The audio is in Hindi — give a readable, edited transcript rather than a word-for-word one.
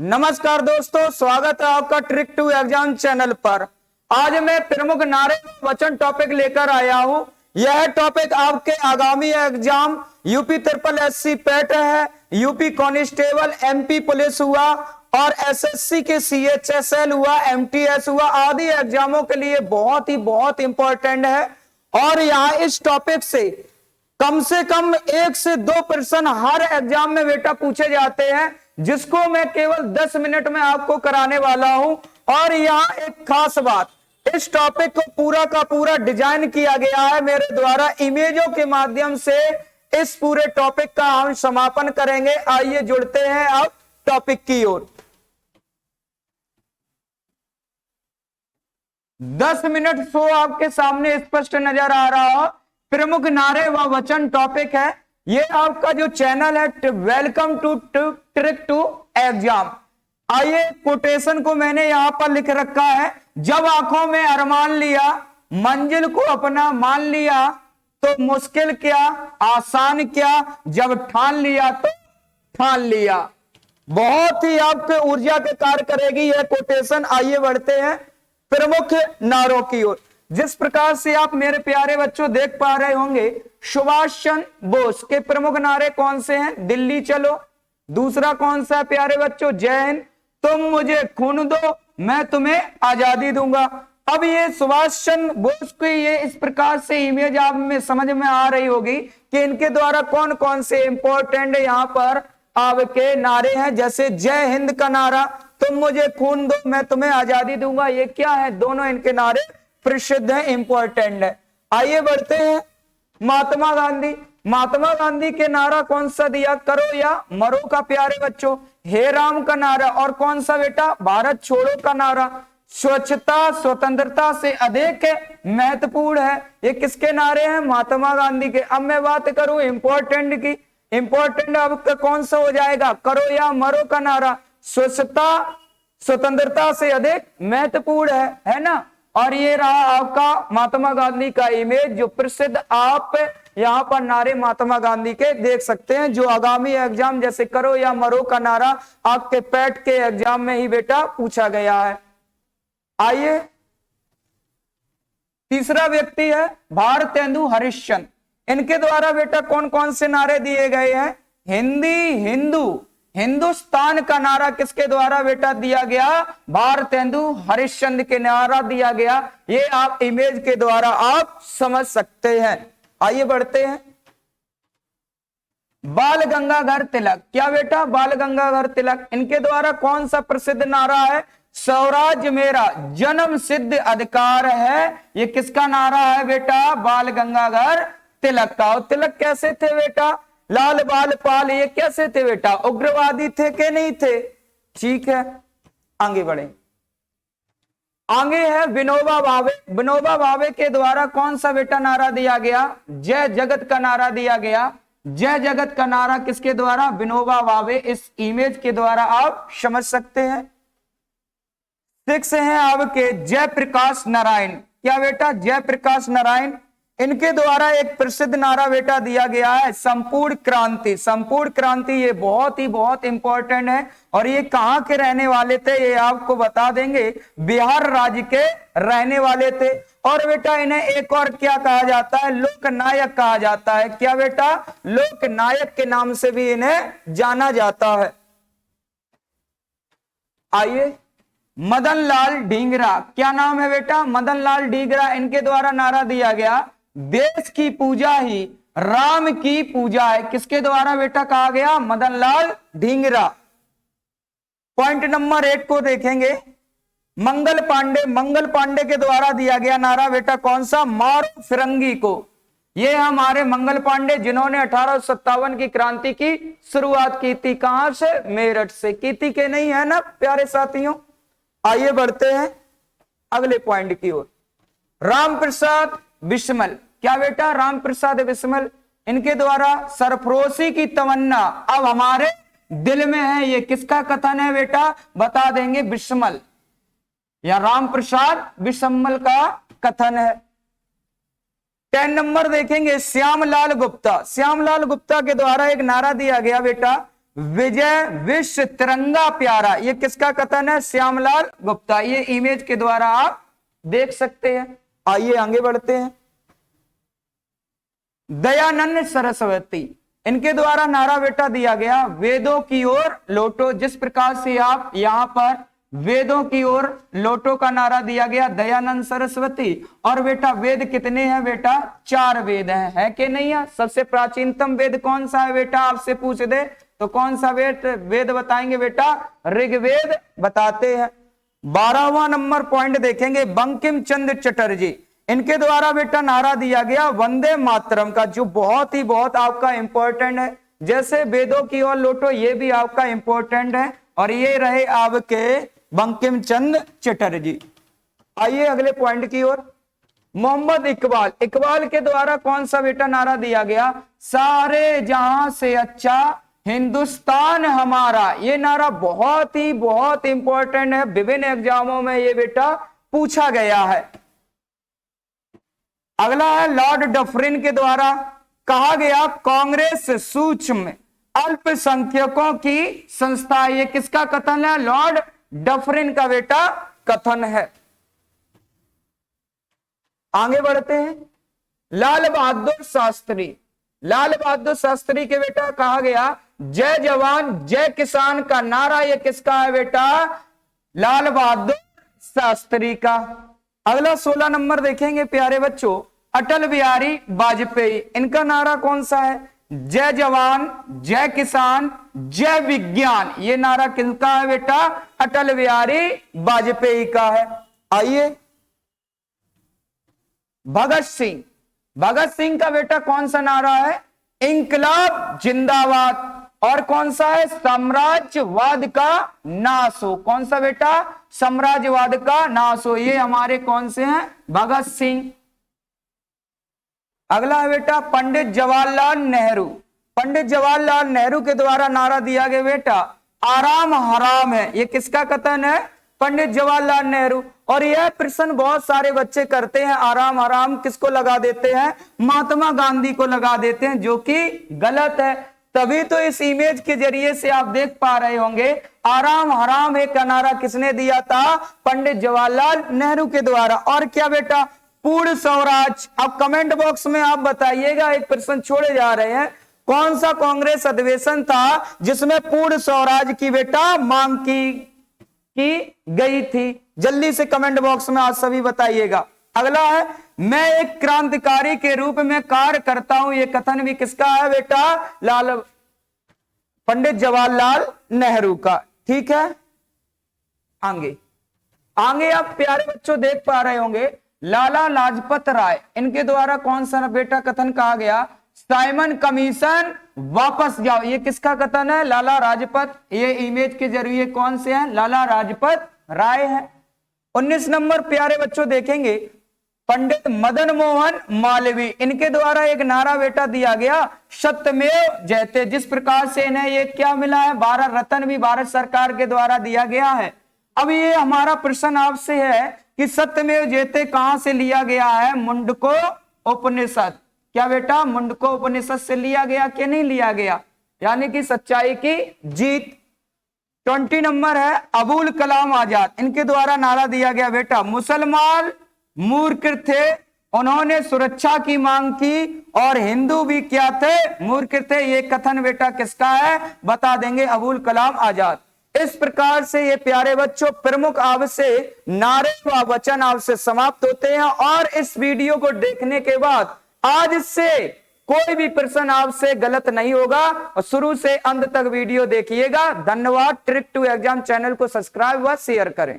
नमस्कार दोस्तों, स्वागत है आपका ट्रिक टू एग्जाम चैनल पर। आज मैं प्रमुख नारे वचन टॉपिक लेकर आया हूं। यह टॉपिक आपके आगामी एग्जाम यूपी ट्रिपल एससी पेट है, यूपी कांस्टेबल, एमपी पुलिस हुआ और एसएससी के सीएचएसएल हुआ, एमटीएस हुआ आदि एग्जामों के लिए बहुत इंपॉर्टेंट है। और यहाँ इस टॉपिक से कम 1 से 2 प्रश्न हर एग्जाम में बेटा पूछे जाते हैं, जिसको मैं केवल 10 मिनट में आपको कराने वाला हूं। और यहाँ एक खास बात, इस टॉपिक को पूरा का पूरा डिजाइन किया गया है मेरे द्वारा। इमेजों के माध्यम से इस पूरे टॉपिक का हम समापन करेंगे। आइए जुड़ते हैं अब टॉपिक की ओर। 10 मिनट शो आपके सामने स्पष्ट नजर आ रहा हो। प्रमुख नारे व वचन टॉपिक है। ये आपका जो चैनल है welcome to trick to exam. आइए कोटेशन को मैंने यहां पर लिख रखा है। जब आंखों में अरमान लिया, मंजिल को अपना मान लिया, तो मुश्किल क्या आसान क्या, जब ठान लिया तो ठान लिया। बहुत ही आपके ऊर्जा के कार्य करेगी यह कोटेशन। आइए बढ़ते हैं प्रमुख नारों की ओर। जिस प्रकार से आप मेरे प्यारे बच्चों देख पा रहे होंगे, सुभाष चंद्र बोस के प्रमुख नारे कौन से हैं? दिल्ली चलो। दूसरा कौन सा प्यारे बच्चों? जय हिंद। तुम मुझे खून दो, मैं तुम्हें आजादी दूंगा। अब ये सुभाष चंद्र बोस की ये इस प्रकार से इमेज आप में समझ में आ रही होगी कि इनके द्वारा कौन कौन से इंपॉर्टेंट यहाँ पर आपके नारे हैं। जैसे जय हिंद का नारा, तुम मुझे खून दो, मैं तुम्हें आजादी दूंगा, ये क्या है? दोनों इनके नारे प्रसिद्ध है, इंपॉर्टेंट है। आइए बढ़ते हैं महात्मा गांधी। महात्मा गांधी के नारा कौन सा दिया? करो या मरो का प्यारे बच्चों। हे राम का नारा। और कौन सा बेटा? भारत छोड़ो का नारा। स्वच्छता स्वतंत्रता से अधिक महत्वपूर्ण है। ये किसके नारे हैं? महात्मा गांधी के। अब मैं बात करूं इंपॉर्टेंट की। इंपॉर्टेंट अब कौन सा हो जाएगा? करो या मरो का नारा। स्वच्छता स्वतंत्रता से अधिक महत्वपूर्ण है ना। और ये रहा आपका महात्मा गांधी का इमेज, जो प्रसिद्ध आप यहाँ पर नारे महात्मा गांधी के देख सकते हैं, जो आगामी एग्जाम जैसे करो या मरो का नारा आपके पैट के एग्जाम में ही बेटा पूछा गया है। आइए तीसरा व्यक्ति है भारतेंदु हरिश्चंद्र। इनके द्वारा बेटा कौन कौन से नारे दिए गए हैं? हिंदी हिंदू हिंदुस्तान का नारा किसके द्वारा बेटा दिया गया? भारतेंदु हरिश्चंद्र के नारा दिया गया। ये आप इमेज के द्वारा आप समझ सकते हैं। आइए बढ़ते हैं बाल गंगाधर तिलक। क्या बेटा? बाल गंगाधर तिलक। इनके द्वारा कौन सा प्रसिद्ध नारा है? स्वराज्य मेरा जन्म सिद्ध अधिकार है। ये किसका नारा है बेटा? बाल गंगाधर तिलक का। और तिलक कैसे थे बेटा? लाल बाल पाल। ये कैसे थे बेटा? उग्रवादी थे कि नहीं थे? ठीक है, आगे बढ़े। आगे है विनोबा भावे। विनोबा भावे के द्वारा कौन सा बेटा नारा दिया गया? जय जगत का नारा दिया गया। जय जगत का नारा किसके द्वारा? विनोबा भावे। इस इमेज के द्वारा आप समझ सकते हैं। 6 हैं आपके जयप्रकाश नारायण। क्या बेटा? जयप्रकाश नारायण। इनके द्वारा एक प्रसिद्ध नारा बेटा दिया गया है संपूर्ण क्रांति। संपूर्ण क्रांति ये बहुत इंपॉर्टेंट है। और ये कहां के रहने वाले थे ये आपको बता देंगे। बिहार राज्य के रहने वाले थे। और बेटा इन्हें एक और क्या कहा जाता है? लोकनायक कहा जाता है। क्या बेटा? लोकनायक के नाम से भी इन्हें जाना जाता है। आइए मदन लाल ढींगरा। क्या नाम है बेटा? मदन लाल ढींगरा। इनके द्वारा नारा दिया गया देश की पूजा ही राम की पूजा है। किसके द्वारा बेटा कहा गया? मदन लाल ढींगरा। पॉइंट नंबर 8 को देखेंगे। मंगल पांडे। मंगल पांडे के द्वारा दिया गया नारा बेटा कौन सा? मारो फिरंगी को। ये हमारे मंगल पांडे, जिन्होंने 1857 की क्रांति की शुरुआत की थी। कहां से? मेरठ से। की थी के नहीं? है ना प्यारे साथियों। आइए बढ़ते हैं अगले पॉइंट की ओर। रामप्रसाद बिस्मिल। क्या बेटा? रामप्रसाद बिस्मिल। इनके द्वारा सरफरोशी की तमन्ना अब हमारे दिल में है। ये किसका कथन है बेटा? बता देंगे। बिस्मिल या रामप्रसाद बिस्मिल का कथन है। 10 नंबर देखेंगे श्यामलाल गुप्ता। श्यामलाल गुप्ता के द्वारा एक नारा दिया गया बेटा विजय विश्व तिरंगा प्यारा, ये किसका कथन है? श्यामलाल गुप्ता। ये इमेज के द्वारा आप देख सकते हैं। आइए आगे बढ़ते हैं। दयानंद सरस्वती, इनके द्वारा नारा बेटा दिया गया वेदों की ओर लौटो। जिस प्रकार से आप यहां पर वेदों की ओर लौटो का नारा दिया गया दयानंद सरस्वती। और बेटा वेद कितने हैं? बेटा 4 वेद हैं, है कि नहीं है? सबसे प्राचीनतम वेद कौन सा है बेटा? आपसे पूछ दे तो कौन सा वेद बताएंगे बेटा? ऋग्वेद बताते हैं। 12वां नंबर पॉइंट देखेंगे बंकिम चंद्र चटर्जी, इनके द्वारा बेटा नारा दिया गया वंदे मातरम का, जो बहुत आपका इंपॉर्टेंट है। जैसे वेदों की ओर लौटो, ये भी आपका इंपॉर्टेंट है। और ये रहे आपके बंकिम चंद्र चटर्जी। आइए अगले पॉइंट की ओर। मोहम्मद इकबाल, इकबाल के द्वारा कौन सा बेटा नारा दिया गया? सारे जहां से अच्छा हिंदुस्तान हमारा। ये नारा बहुत इंपॉर्टेंट है, विभिन्न एग्जामों में ये बेटा पूछा गया है। अगला है लॉर्ड डफरिन के द्वारा कहा गया कांग्रेस सूक्ष्म अल्पसंख्यकों की संस्था। ये किसका कथन है? लॉर्ड डफरिन का बेटा कथन है। आगे बढ़ते हैं। लाल बहादुर शास्त्री, लाल बहादुर शास्त्री के बेटा कहा गया जय जवान जय किसान का नारा। ये किसका है बेटा? लाल बहादुर शास्त्री का। अगला 16 नंबर देखेंगे प्यारे बच्चों, अटल बिहारी वाजपेयी, इनका नारा कौन सा है? जय जवान जय किसान जय विज्ञान। ये नारा किसका है बेटा? अटल बिहारी वाजपेयी का है। आइए भगत सिंह, भगत सिंह का बेटा कौन सा नारा है? इंकलाब जिंदाबाद। और कौन सा है? साम्राज्यवाद का नाश हो। कौन सा बेटा? साम्राज्यवाद का नाश हो। ये हमारे कौन से हैं? भगत सिंह। अगला है बेटा पंडित जवाहरलाल नेहरू, पंडित जवाहरलाल नेहरू के द्वारा नारा दिया गया बेटा आराम हराम है। ये किसका कथन है? पंडित जवाहरलाल नेहरू। और यह प्रश्न बहुत सारे बच्चे करते हैं, आराम हराम किसको लगा देते हैं? महात्मा गांधी को लगा देते हैं, जो कि गलत है। तभी तो इस इमेज के जरिए से आप देख पा रहे होंगे आराम हराम है का नारा किसने दिया था? पंडित जवाहरलाल नेहरू के द्वारा। और क्या बेटा? पूर्ण स्वराज। अब कमेंट बॉक्स में आप बताइएगा, एक प्रश्न छोड़े जा रहे हैं, कौन सा कांग्रेस अधिवेशन था जिसमें पूर्ण स्वराज की बेटा मांग की गई थी? जल्दी से कमेंट बॉक्स में आज सभी बताइएगा। अगला है मैं एक क्रांतिकारी के रूप में कार्य करता हूं। ये कथन भी किसका है बेटा? पंडित जवाहरलाल नेहरू का। ठीक है, आगे आप प्यारे बच्चों देख पा रहे होंगे लाला लाजपत राय, इनके द्वारा कौन सा बेटा कथन कहा गया? साइमन कमीशन वापस जाओ। ये किसका कथन है? लाला लाजपत। ये इमेज के जरिए कौन से हैं? लाला लाजपत राय है। 19 नंबर प्यारे बच्चों देखेंगे पंडित मदन मोहन मालवीय, इनके द्वारा एक नारा बेटा दिया गया सत्यमेव जयते। जिस प्रकार से इन्हें ये क्या मिला है? भारत रत्न भी भारत सरकार के द्वारा दिया गया है। अब ये हमारा प्रश्न आपसे है कि सत्यमेव जयते कहां से लिया गया है? मुंडको उपनिषद। क्या बेटा? मुंडको उपनिषद से लिया गया कि नहीं लिया गया? यानी कि सच्चाई की जीत। 20 नंबर है अबुल कलाम आजाद, इनके द्वारा नारा दिया गया बेटा मुसलमान मूर्ख थे, उन्होंने सुरक्षा की मांग की, और हिंदू भी क्या थे? मूर्ख थे। ये कथन बेटा किसका है? बता देंगे अबुल कलाम आजाद। इस प्रकार से ये प्यारे बच्चों प्रमुख आपसे नारे व वचन आपसे समाप्त होते हैं। और इस वीडियो को देखने के बाद आज से कोई भी प्रश्न आपसे गलत नहीं होगा, और शुरू से अंत तक वीडियो देखिएगा। धन्यवाद। ट्रिक टू एग्जाम चैनल को सब्सक्राइब व शेयर करें।